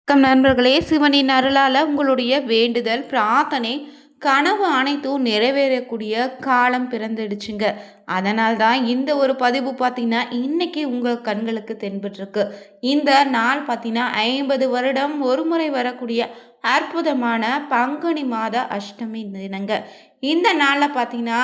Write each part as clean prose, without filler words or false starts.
வணக்கம் நண்பர்களே, சிவனின் அருளால் உங்களுடைய வேண்டுதல் பிரார்த்தனை கனவு அனைத்தும் நிறைவேறக்கூடிய காலம் பிறந்துடுச்சுங்க. அதனால் தான் இந்த ஒரு பதிவு பார்த்தீங்கன்னா இன்னைக்கு உங்கள் கண்களுக்கு தென்பட்டுருக்கு. இந்த நாள் பார்த்தீங்கன்னா 50 வருடம் ஒரு முறை வரக்கூடிய அற்புதமான பங்குனி மாத அஷ்டமி தினங்க. இந்த நாளில் பார்த்தீங்கன்னா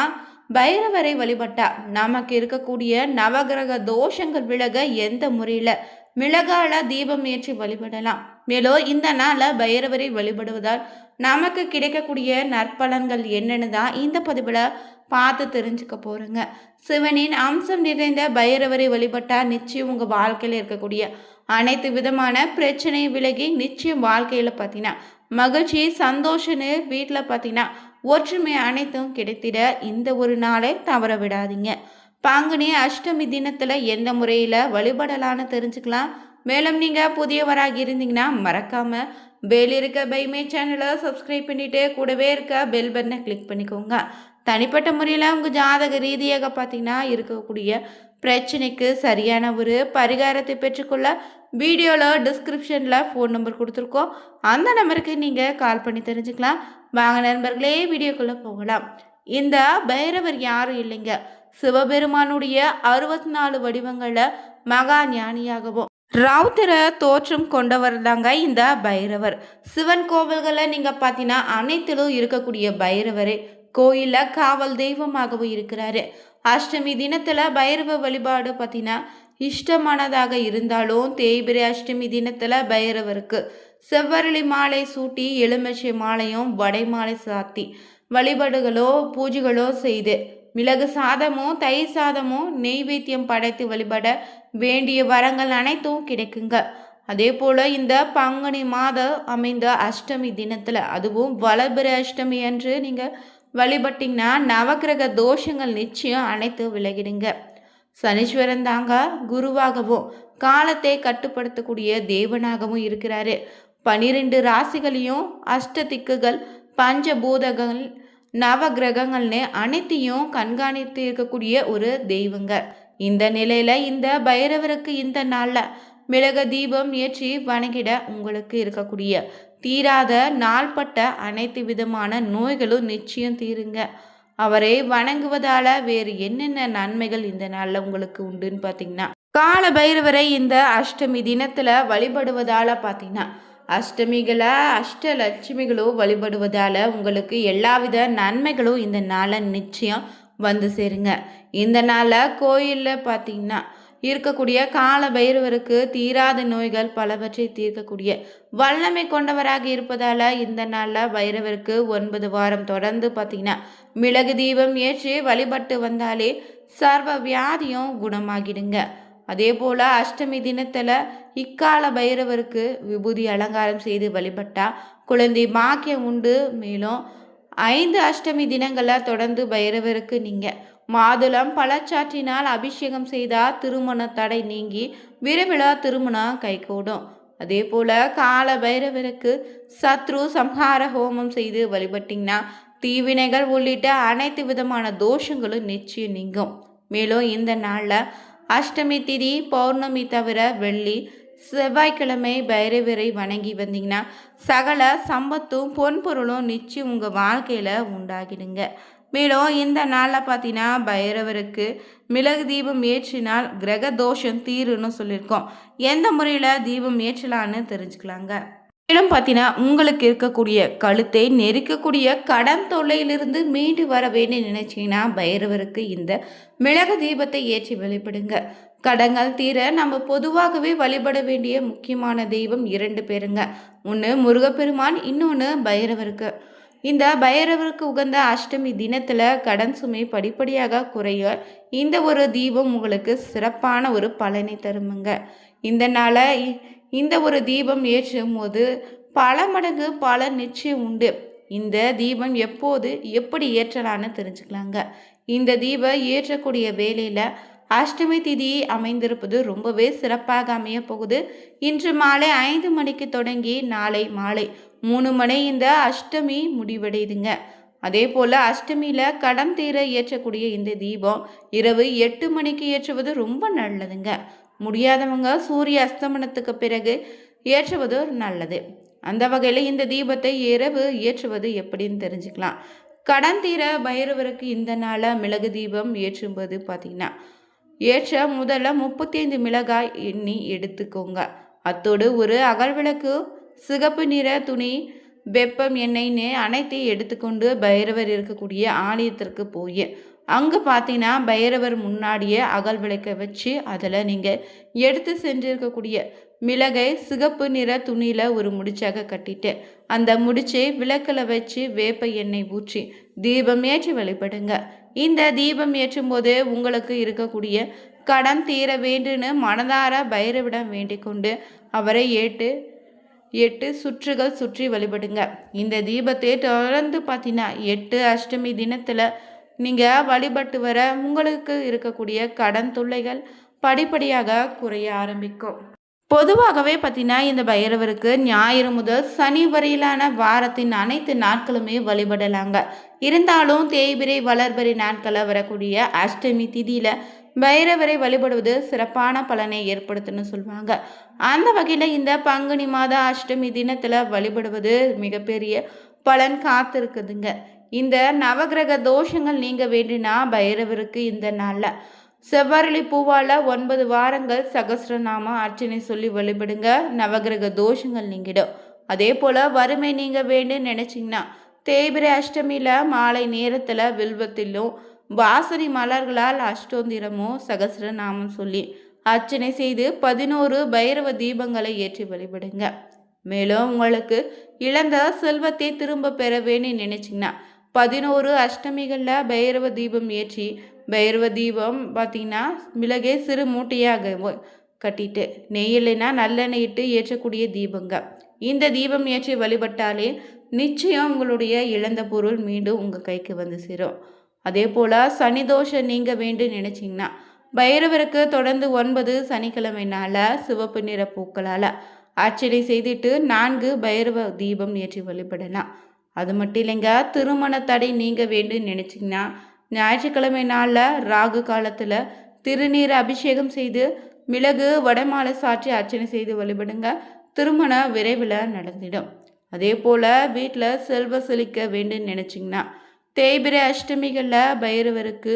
பைரவரை வழிபட்டா நமக்கு இருக்கக்கூடிய நவகிரக தோஷங்கள் விலக எந்த முறையில் மிளகால தீபம் ஏற்றி வழிபடலாம். மேலும் இந்த நாளில் பைரவரை வழிபடுவதால் நமக்கு கிடைக்கக்கூடிய நற்பலன்கள் என்னன்னு தான் இந்த பதிவில் பார்த்து தெரிஞ்சுக்க போகிறோங்க. சிவனின் அம்சம் நிறைந்த பைரவரை வழிபட்டால் நிச்சயம் உங்கள் வாழ்க்கையில் இருக்கக்கூடிய அனைத்து விதமான பிரச்சனை விலகி நிச்சயம் வாழ்க்கையில் பார்த்தீங்கன்னா மகிழ்ச்சி சந்தோஷன்னு வீட்டில் பார்த்தீங்கன்னா ஒற்றுமை அனைத்தும் கிடைத்திட இந்த ஒரு நாளை தவற விடாதீங்க. பங்குனி அஷ்டமி தினத்தில் எந்த முறையில் வழிபடலான்னு தெரிஞ்சுக்கலாம். மேலும் நீங்கள் புதியவராக இருந்தீங்கன்னா மறக்காமல் பெல் இருக்க பைமே சேனலை சப்ஸ்கிரைப் பண்ணிவிட்டு கூடவே இருக்க பெல் பட்டனை கிளிக் பண்ணிக்கோங்க. தனிப்பட்ட முறையில் உங்கள் ஜாதக ரீதியாக பார்த்தீங்கன்னா இருக்கக்கூடிய பிரச்சனைக்கு சரியான ஒரு பரிகாரத்தை பெற்றுக்கொள்ள வீடியோவில் டிஸ்கிரிப்ஷனில் ஃபோன் நம்பர் கொடுத்துருக்கோம். அந்த நம்பருக்கு நீங்கள் கால் பண்ணி தெரிஞ்சுக்கலாம். வாங்க நண்பர்களே, வீடியோக்குள்ளே போகலாம். இந்த பைரவர் யாரும் இல்லைங்க, சிவபெருமானுடைய 64 வடிவங்களில் மகா ஞானியாகவும் ரௌத்திர தோற்றம் கொண்டவர் தாங்க இந்த பைரவர். சிவன் கோவில்களில் நீங்கள் பார்த்தீங்கன்னா அனைத்திலும் இருக்கக்கூடிய பைரவரே கோயிலில் காவல் தெய்வமாகவும் இருக்கிறாரு. அஷ்டமி தினத்தில் பைரவ வழிபாடு பார்த்தீங்கன்னா இஷ்டமானதாக இருந்தாலும் தேய்பிரை அஷ்டமி தினத்தில் பைரவருக்கு செவ்வரளி மாலை சூட்டி எலுமிச்சை மாலையும் வடை மாலை சாத்தி வழிபாடுகளோ பூஜைகளோ செய்து மிளகு சாதமோ தயிர் சாதமோ நெய்வேத்தியம் படைத்து வழிபட வேண்டிய வரங்கள் அனைத்தும் கிடைக்குங்க. அதே போல் இந்த பங்குனி மாதம் அமைந்த அஷ்டமி தினத்தில் அதுவும் வளர்பிற அஷ்டமி அன்று நீங்கள் வழிபட்டிங்கன்னா நவகிரக தோஷங்கள் நிச்சயம் அனைத்து விலகிடுங்க. சனீஸ்வரன் தாங்க குருவாகவும் காலத்தை கட்டுப்படுத்தக்கூடிய தேவனாகவும் இருக்கிறாரு. 12 ராசிகளையும் அஷ்டதிக்குகள் பஞ்சபூதங்கள் நவகிரகங்கள்னு அனைத்தையும் கண்காணித்து இருக்கக்கூடிய ஒரு தெய்வங்க. இந்த நிலையில இந்த பைரவருக்கு இந்த நாளில் மிளக தீபம் ஏற்றி வணங்கிட உங்களுக்கு இருக்கக்கூடிய தீராத நாள்பட்ட அனைத்து விதமான நோய்களும் நிச்சயம் தீருங்க. அவரை வணங்குவதால வேறு என்னென்ன நன்மைகள் இந்த நாளில் உங்களுக்கு உண்டுன்னு பார்த்தீங்கன்னா, கால பைரவரை இந்த அஷ்டமி தினத்தில் வழிபடுவதால பார்த்தீங்கன்னா அஷ்டமிகளை அஷ்டலட்சுமிகளும் வழிபடுவதால் உங்களுக்கு எல்லாவித நன்மைகளும் இந்த நாளை நிச்சயம் வந்து சேருங்க. இந்த நாளில் கோயிலில் பார்த்தீங்கன்னா இருக்கக்கூடிய கால பைரவருக்கு தீராத நோய்கள் பலவற்றை தீர்க்கக்கூடிய வல்லமை கொண்டவராக இருப்பதால் இந்த நாளில் பைரவருக்கு 9 வாரம் தொடர்ந்து பார்த்தீங்கன்னா மிளகு தீபம் ஏற்றி வழிபட்டு வந்தாலே சர்வ வியாதியும் குணமாகிடுங்க. அதே போல் அஷ்டமி தினத்தில் இக்கால பைரவருக்கு விபூதி அலங்காரம் செய்து வழிபட்டா குழந்தை பாக்கியம் உண்டு. மேலும் 5 அஷ்டமி தினங்களில் தொடர்ந்து பைரவருக்கு நீங்கள் மாதுளம் பழச்சாற்றினால் அபிஷேகம் செய்தால் திருமண தடை நீங்கி விரைவில் திருமணம் கைகூடும். அதே போல் கால பைரவருக்கு சத்ரு சம்ஹார ஹோமம் செய்து வழிபட்டிங்கன்னா தீவினைகள் உள்ளிட்ட அனைத்து விதமான தோஷங்களும் நிச்சயம் நீங்கும். மேலும் இந்த நாளில் அஷ்டமி திதி பௌர்ணமி தவிர வெள்ளி செவ்வாய்க்கிழமை பைரவரை வணங்கி வந்தீங்கன்னா சகல சம்பத்தும் பொன்பொருளும் நிச்சயம் உங்கள் வாழ்க்கையில் உண்டாகிடுங்க. மேலும் இந்த நாளில் பார்த்தீங்கன்னா பைரவருக்கு மிளகு தீபம் ஏற்றினால் கிரக தோஷம் தீருன்னு சொல்லியிருக்கோம். எந்த முறையில் தீபம் ஏற்றலான்னு தெரிஞ்சுக்கலாங்க. மேலும் பார்த்தீங்கன்னா உங்களுக்கு இருக்கக்கூடிய கழுத்தை நெரிக்கக்கூடிய கடன் தொல்லையிலிருந்து மீண்டு வர வேண்டி நினைச்சிங்கன்னா பைரவருக்கு இந்த மிளகு தீபத்தை ஏற்றி வழிபடுங்க. கடன்கள் தீர நம்ம பொதுவாகவே வழிபட வேண்டிய முக்கியமான தெய்வம் 2 பேருங்க. ஒன்று முருகப்பெருமான், இன்னொன்று பைரவருக்கு. இந்த பைரவருக்கு உகந்த அஷ்டமி தினத்தில் கடன் சுமை படிப்படியாக குறைய இந்த ஒரு தீபம் உங்களுக்கு சிறப்பான ஒரு பலனை தருமுங்க. இந்த நாளை இந்த ஒரு தீபம் ஏற்றும் போது பல மடங்கு பலன் நிச்சயம் உண்டு. இந்த தீபம் எப்போது எப்படி ஏற்றலான்னு தெரிஞ்சுக்கலாங்க. இந்த தீபம் ஏற்றக்கூடிய வேளையில் அஷ்டமி திதி அமைந்திருப்பது ரொம்பவே சிறப்பாக அமைய போகுது. இன்று மாலை 5 மணிக்கு தொடங்கி நாளை மாலை 3 மணி இந்த அஷ்டமி முடிவடையுதுங்க. அதே போல் அஷ்டமியில் கடன் தீர ஏற்றக்கூடிய இந்த தீபம் இரவு 8 மணிக்கு ஏற்றுவது ரொம்ப நல்லதுங்க. முடியாதவங்க சூரிய அஸ்தமனத்துக்கு பிறகு ஏற்றுவது நல்லது. அந்த வகையில் இந்த தீபத்தை இரவு ஏற்றுவது எப்படின்னு தெரிஞ்சுக்கலாம். கடன் தீர பைரவருக்கு இந்த நாளில் மிளகு தீபம் ஏற்றும்போது பார்த்தீங்கன்னா ஏற்ற முதல்ல 35 மிளகாய் எண்ணி எடுத்துக்கோங்க. அத்தோடு ஒரு அகல்விளக்கு, சிகப்பு நிற துணி, வெப்பம், எண்ணெய்னு அனைத்தையும் எடுத்துக்கொண்டு பைரவர் இருக்கக்கூடிய ஆலயத்திற்கு போய் அங்கே பார்த்தீங்கன்னா பைரவர் முன்னாடியே அகல் விளக்கை வச்சு அதில் நீங்கள் எடுத்து சென்றிருக்கக்கூடிய மிளகை சிகப்பு நிற துணியில் ஒரு முடிச்சாக கட்டிட்டு அந்த முடிச்சை விளக்கில் வச்சு வேப்ப எண்ணெய் ஊற்றி தீபம் ஏற்றி வழிபடுங்க. இந்த தீபம் ஏற்றும் போது உங்களுக்கு இருக்கக்கூடிய கடன் தீர வேண்டுன்னு மனதார பைரவிடம் வேண்டிக் கொண்டு அவரை 8 சுற்றுகள் சுற்றி வழிபடுங்க. இந்த தீபத்தை தொடர்ந்து பார்த்தீங்கன்னா 8 அஷ்டமி தினத்தில் நீங்கள் வழிபட்டு வர உங்களுக்கு இருக்கக்கூடிய கடன் தொல்லைகள் படிப்படியாக குறைய ஆரம்பிக்கும். பொதுவாகவே பார்த்தீங்கன்னா இந்த பைரவருக்கு ஞாயிறு முதல் சனி வரையிலான வாரத்தின் அனைத்து நாட்களுமே வழிபடலாங்க. இருந்தாலும் தேய்பிரை வளர்பிறை நாட்களில் வரக்கூடிய அஷ்டமி திதியில் பைரவரை வழிபடுவது சிறப்பான பலனை ஏற்படுத்துன்னு சொல்லுவாங்க. அந்த வகையில் இந்த பங்குனி மாத அஷ்டமி தினத்தில் வழிபடுவது மிகப்பெரிய பலன் காத்திருக்குதுங்க. இந்த நவகிரக தோஷங்கள் நீங்க வேண்டினா பைரவருக்கு இந்த நாளில் செவ்வரளி பூவால் 9 வாரங்கள் சகஸ்ரநாம அர்ச்சனை சொல்லி வழிபடுங்க. நவகிரக தோஷங்கள் நீங்கிடும். அதே போல் வறுமை நீங்க வேண்டு நினச்சிங்கன்னா தேய்பிரை அஷ்டமியில் மாலை நேரத்தில் வில்வத்திலும் வாசனை மலர்களால் அஷ்டோந்திரமோ சகஸ்ரநாமம் சொல்லி அர்ச்சனை செய்து 11 பைரவ தீபங்களை ஏற்றி வழிபடுங்க. மேலும் உங்களுக்கு இழந்த செல்வத்தை திரும்ப பெற வேண்டி நினைச்சிங்கன்னா 11 அஷ்டமிகளில் பைரவ தீபம் ஏற்றி பைரவ தீபம் பார்த்தீங்கன்னா மிளகே சிறு மூட்டையாக கட்டிட்டு நெய் இல்லைன்னா நல்லெண்ணெய் இட்டு ஏற்றக்கூடிய தீபங்க. இந்த தீபம் ஏற்றி வழிபட்டாலே நிச்சயம் உங்களுடைய இழந்த பொருள் மீண்டும் உங்கள் கைக்கு வந்து சேரும். அதே போல் சனி தோஷம் நீங்க வேண்டும் நினச்சிங்கன்னா பைரவருக்கு தொடர்ந்து 9 சனிக்கிழமை நாளில் சிவப்பு நிற பூக்களால் அர்ச்சனை செய்துட்டு 4 பைரவ தீபம் ஏற்றி வழிபடலாம். அது மட்டும் இல்லைங்க, திருமண தடை நீங்க வேண்டும் நினச்சிங்கன்னா ஞாயிற்றுக்கிழமை நாளில் ராகு காலத்தில் திருநீர் அபிஷேகம் செய்து மிளகு வடமாலை சாற்றி அர்ச்சனை செய்து வழிபடுங்க. திருமணம் விரைவில் நடந்திடும். அதே போல் வீட்டில் செல்வ செழிக்க வேண்டும் நினச்சிங்கன்னா தேய்பிரை அஷ்டமிகளில் பைரவருக்கு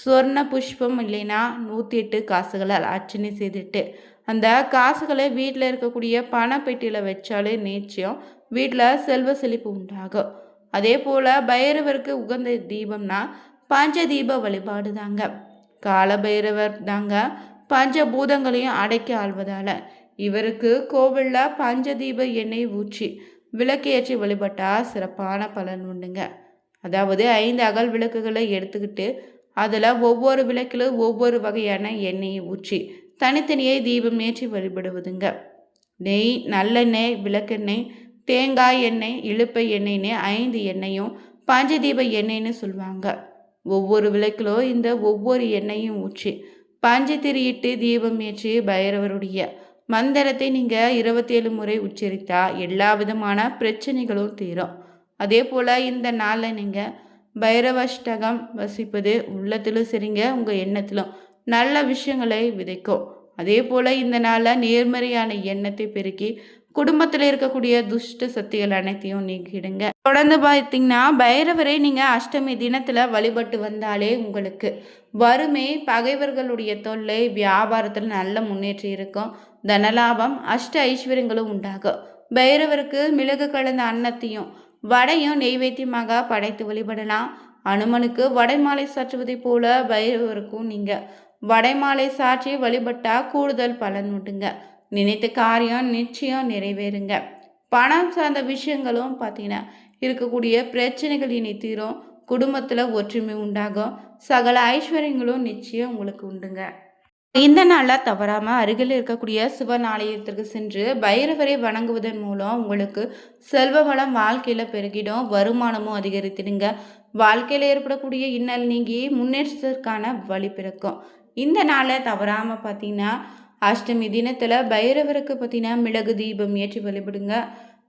சொர்ண புஷ்பம் இல்லைன்னா 108 காசுகளால் அர்ச்சனை செய்துட்டு அந்த காசுகளை வீட்டில் இருக்கக்கூடிய பணப்பெட்டியில் வச்சாலே நிச்சயம் வீட்டில் செல்வ செழிப்பு உண்டாகும். அதே போல் பைரவருக்கு உகந்த தீபம்னா பஞ்ச தீப வழிபாடு தாங்க. கால பைரவர் தாங்க பஞ்சபூதங்களையும் அடக்கி ஆள்வதால் இவருக்கு கோவிலில் பஞ்சதீப எண்ணெய் ஊற்றி விளக்கு ஏற்றி வழிபட்டால் சிறப்பான பலன் உண்டுங்க. அதாவது 5 அகல் விளக்குகளை எடுத்துக்கிட்டு அதில் ஒவ்வொரு விளக்கிலும் ஒவ்வொரு வகையான எண்ணெயை ஊற்றி தனித்தனியே தீபம் ஏற்றி வழிபடுவதுங்க. நெய், நல்லெண்ணெய், விளக்கெண்ணெய், தேங்காய் எண்ணெய், இழுப்பை எண்ணெய்னு 5 எண்ணெயும் பஞ்சதீப எண்ணெய்னு சொல்லுவாங்க. ஒவ்வொரு விளக்கிலும் இந்த ஒவ்வொரு எண்ணெயும் ஊற்றி பஞ்சத்திரியிட்டு தீபம் ஏற்றி பைரவருடைய மந்திரத்தை நீங்கள் 27 முறை உச்சரித்தா எல்லா விதமான பிரச்சனைகளும் தீரும். அதே போல் இந்த நாளில் நீங்கள் பைரவஷ்டகம் வசிப்பது உள்ளத்திலும் சரிங்க, உங்கள் எண்ணத்திலும் நல்ல விஷயங்களை விதைக்கும். அதே போல் இந்த நாளில் நேர்மறையான எண்ணத்தை பெருக்கி குடும்பத்தில் இருக்கக்கூடிய துஷ்ட சக்திகள் அனைத்தையும் நீக்கிடுங்க. தொடர்ந்து பார்த்தீங்கன்னா பைரவரை நீங்கள் அஷ்டமி தினத்தில் வழிபட்டு வந்தாலே உங்களுக்கு வறுமை, பகைவர்களுடைய தொல்லை, வியாபாரத்தில் நல்ல முன்னேற்றம் இருக்கும். தனலாபம், அஷ்ட ஐஸ்வர்யங்களும் உண்டாகும். பைரவருக்கு மிளகு கலந்த அன்னத்தையும் வடையும் நெய்வேத்தியமாக படைத்து வழிபடலாம். அனுமனுக்கு வடைமாலை சாற்றுவதை போல பைரவருக்கும் நீங்கள் வடைமாலை சாற்றி வழிபட்டால் கூடுதல் பலன் உண்டுங்க. நினைத்த காரியம் நிச்சயம் நிறைவேறுங்க. பணம் சார்ந்த விஷயங்களும் பார்த்தீங்கன்னா இருக்கக்கூடிய பிரச்சனைகள் இனி தீரும். குடும்பத்தில் ஒற்றுமை உண்டாகும். சகல ஐஸ்வர்யங்களும் நிச்சயம் உங்களுக்கு உண்டுங்க. இந்த நாளில் தவறாமல் அருகில் இருக்கக்கூடிய சிவன் ஆலயத்திற்கு சென்று பைரவரை வணங்குவதன் மூலம் உங்களுக்கு செல்வ வளம் வாழ்க்கையில் பெருகிடும். வருமானமும் அதிகரித்திடுங்க. வாழ்க்கையில் ஏற்படக்கூடிய இன்னல் நீங்கி முன்னேற்றத்திற்கான வழி பிறக்கும். இந்த நாளில் தவறாமல் பார்த்தீங்கன்னா அஷ்டமி தினத்தில் பைரவருக்கு பார்த்தீங்கன்னா மிளகு தீபம் ஏற்றி வழிபடுங்க.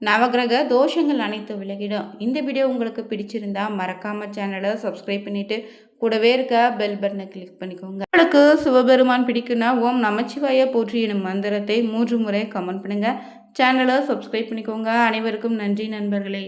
நவகிரக தோஷங்கள் அனைத்தும் விலகிடும். இந்த வீடியோ உங்களுக்கு பிடிச்சிருந்தா மறக்காமல் சேனலை சப்ஸ்கிரைப் பண்ணிவிட்டு கூடவே இருக்க பெல் பட்டனை கிளிக் பண்ணிக்கோங்க. உங்களுக்கு சிவபெருமான் பிடிக்குன்னா ஓம் நமச்சிவாய போற்றி எனும் மந்திரத்தை 3 முறை கமெண்ட் பண்ணுங்கள். சேனலை சப்ஸ்கிரைப் பண்ணிக்கோங்க. அனைவருக்கும் நன்றி நண்பர்களே.